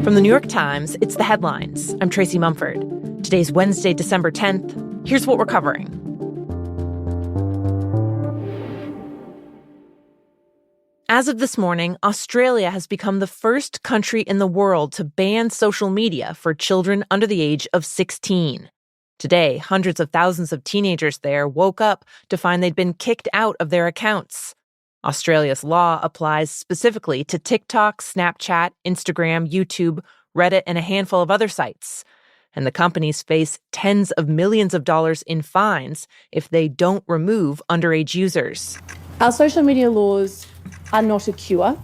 From the New York Times, it's The Headlines. I'm Tracy Mumford. Today's Wednesday, December 10th. Here's what we're covering. As of this morning, Australia has become the first country in the world to ban social media for children under the age of 16. Today, hundreds of thousands of teenagers there woke up to find they'd been kicked out of their accounts. Australia's law applies specifically to TikTok, Snapchat, Instagram, YouTube, Reddit, and a handful of other sites. And the companies face tens of millions of dollars in fines if they don't remove underage users. Our social media laws are not a cure,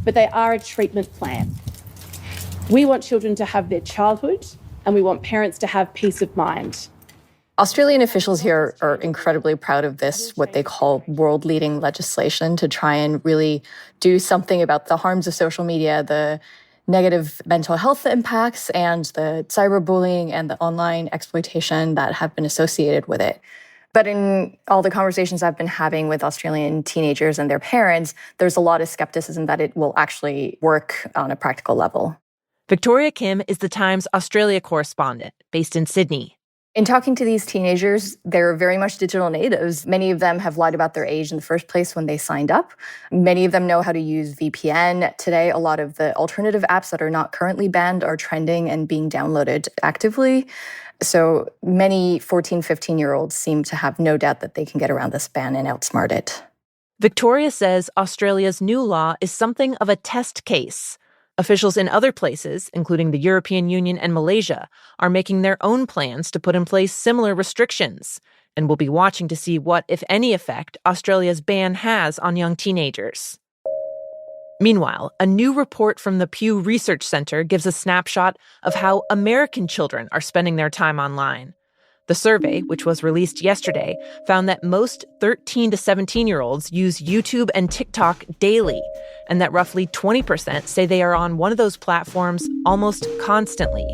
but they are a treatment plan. We want children to have their childhood, and we want parents to have peace of mind. Australian officials here are incredibly proud of this, what they call world-leading legislation, to try and really do something about the harms of social media, the negative mental health impacts, and the cyberbullying and the online exploitation that have been associated with it. But in all the conversations I've been having with Australian teenagers and their parents, there's a lot of skepticism that it will actually work on a practical level. Victoria Kim is the Times Australia correspondent based in Sydney. In talking to these teenagers, they're very much digital natives. Many of them have lied about their age in the first place when they signed up. Many of them know how to use VPN. Today, a lot of the alternative apps that are not currently banned are trending and being downloaded actively. So many 14, 15-year-olds seem to have no doubt that they can get around this ban and outsmart it. Victoria says Australia's new law is something of a test case. Officials in other places, including the European Union and Malaysia, are making their own plans to put in place similar restrictions, and will be watching to see what, if any, effect Australia's ban has on young teenagers. Meanwhile, a new report from the Pew Research Center gives a snapshot of how American children are spending their time online. The survey, which was released yesterday, found that most 13 to 17-year-olds use YouTube and TikTok daily, and that roughly 20% say they are on one of those platforms almost constantly.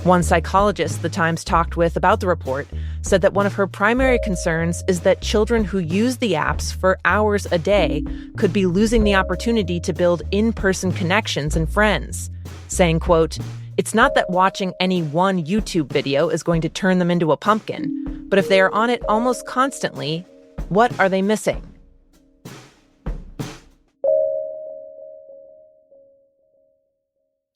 One psychologist the Times talked with about the report said that one of her primary concerns is that children who use the apps for hours a day could be losing the opportunity to build in-person connections and friends, saying, quote, "It's not that watching any one YouTube video is going to turn them into a pumpkin, but if they are on it almost constantly, what are they missing?"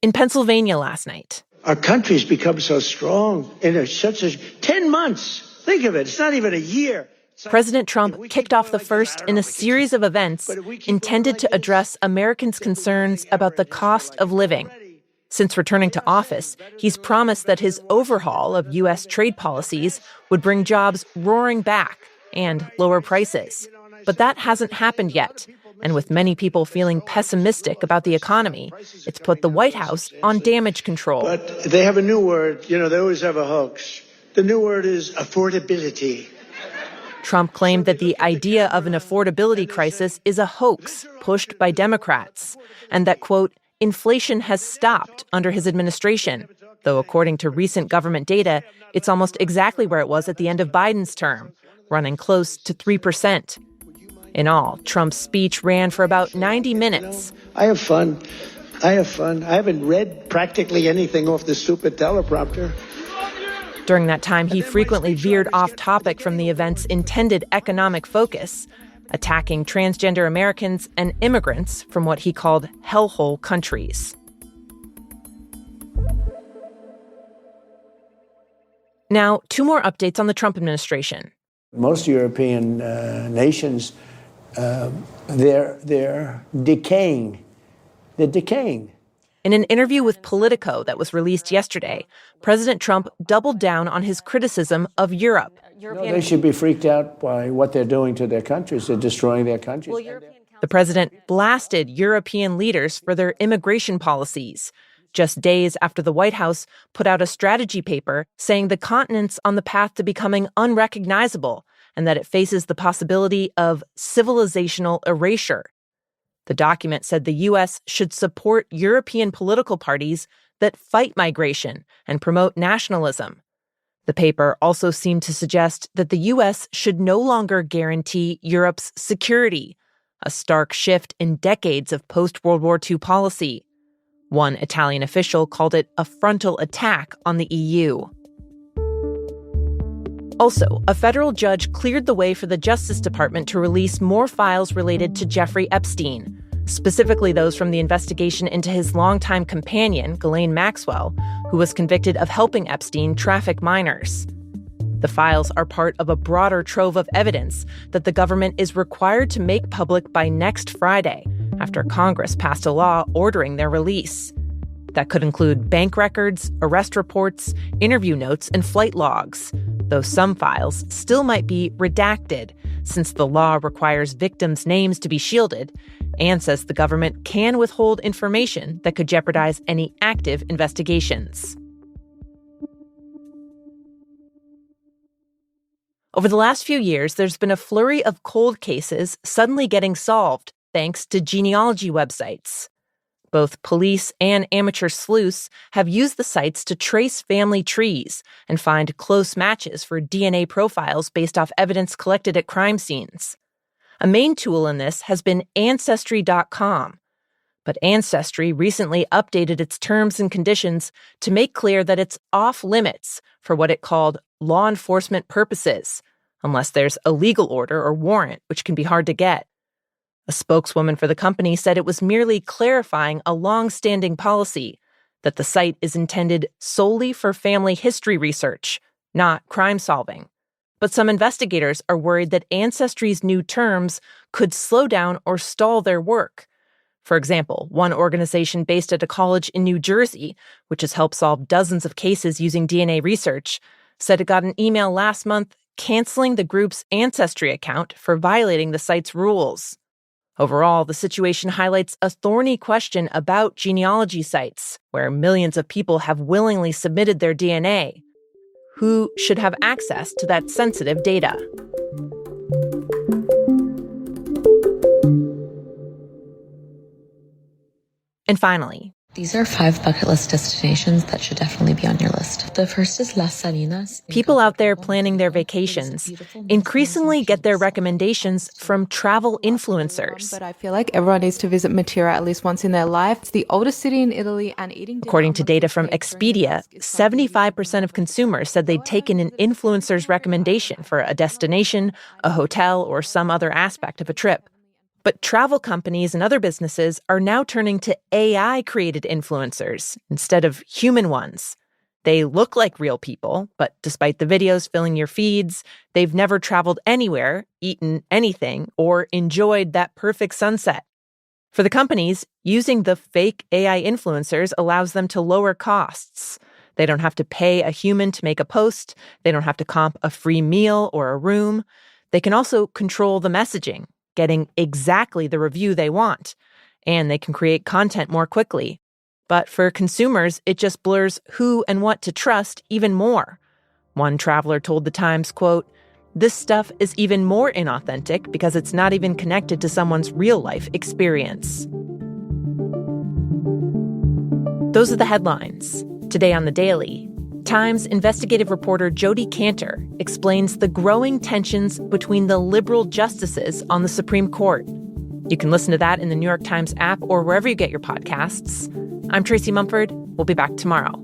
In Pennsylvania last night, our country's become so strong in such a 10 months. Think of it. It's not even a year. President Trump kicked off the first in a series of events intended to address Americans' concerns about the cost of living. Since returning to office, he's promised that his overhaul of U.S. trade policies would bring jobs roaring back and lower prices. But that hasn't happened yet. And with many people feeling pessimistic about the economy, it's put the White House on damage control. But they have a new word. They always have a hoax. The new word is affordability. Trump claimed that the idea of an affordability crisis is a hoax pushed by Democrats, and that, quote, inflation has stopped under his administration, though according to recent government data, it's almost exactly where it was at the end of Biden's term, running close to 3%. In all, Trump's speech ran for about 90 minutes. I have fun. I haven't read practically anything off the stupid teleprompter. During that time, he frequently veered off topic from the event's intended economic focus, attacking transgender Americans and immigrants from what he called hellhole countries. Now, two more updates on the Trump administration. Most European nations, they're decaying. They're decaying. In an interview with Politico that was released yesterday, President Trump doubled down on his criticism of Europe. They should be freaked out by what they're doing to their countries. They're destroying their countries. The president blasted European leaders for their immigration policies, just days after the White House put out a strategy paper saying the continent's on the path to becoming unrecognizable and that it faces the possibility of civilizational erasure. The document said the U.S. should support European political parties that fight migration and promote nationalism. The paper also seemed to suggest that the U.S. should no longer guarantee Europe's security, a stark shift in decades of post-World War II policy. One Italian official called it a frontal attack on the EU. Also, a federal judge cleared the way for the Justice Department to release more files related to Jeffrey Epstein, specifically those from the investigation into his longtime companion, Ghislaine Maxwell, who was convicted of helping Epstein traffic minors. The files are part of a broader trove of evidence that the government is required to make public by next Friday, after Congress passed a law ordering their release. That could include bank records, arrest reports, interview notes, and flight logs, though some files still might be redacted, since the law requires victims' names to be shielded and says the government can withhold information that could jeopardize any active investigations. Over the last few years, there's been a flurry of cold cases suddenly getting solved thanks to genealogy websites. Both police and amateur sleuths have used the sites to trace family trees and find close matches for DNA profiles based off evidence collected at crime scenes. A main tool in this has been Ancestry.com. But Ancestry recently updated its terms and conditions to make clear that it's off limits for what it called law enforcement purposes, unless there's a legal order or warrant, which can be hard to get. A spokeswoman for the company said it was merely clarifying a long-standing policy that the site is intended solely for family history research, not crime solving. But some investigators are worried that Ancestry's new terms could slow down or stall their work. For example, one organization based at a college in New Jersey, which has helped solve dozens of cases using DNA research, said it got an email last month canceling the group's Ancestry account for violating the site's rules. Overall, the situation highlights a thorny question about genealogy sites, where millions of people have willingly submitted their DNA. Who should have access to that sensitive data? And finally, these are 5 bucket list destinations that should definitely be on your list. The first is Las Salinas. People out there planning their vacations increasingly get their recommendations from travel influencers. But I feel like everyone needs to visit Matera at least once in their life. It's the oldest city in Italy, and eating. According to data from Expedia, 75% of consumers said they'd taken an influencer's recommendation for a destination, a hotel, or some other aspect of a trip. But travel companies and other businesses are now turning to AI-created influencers instead of human ones. They look like real people, but despite the videos filling your feeds, they've never traveled anywhere, eaten anything, or enjoyed that perfect sunset. For the companies, using the fake AI influencers allows them to lower costs. They don't have to pay a human to make a post. They don't have to comp a free meal or a room. They can also control the messaging, getting exactly the review they want, and they can create content more quickly. But for consumers, it just blurs who and what to trust even more. One traveler told The Times, quote, "This stuff is even more inauthentic because it's not even connected to someone's real-life experience." Those are the headlines. Today on The Daily, Times investigative reporter Jodi Kantor explains the growing tensions between the liberal justices on the Supreme Court. You can listen to that in the New York Times app or wherever you get your podcasts. I'm Tracy Mumford. We'll be back tomorrow.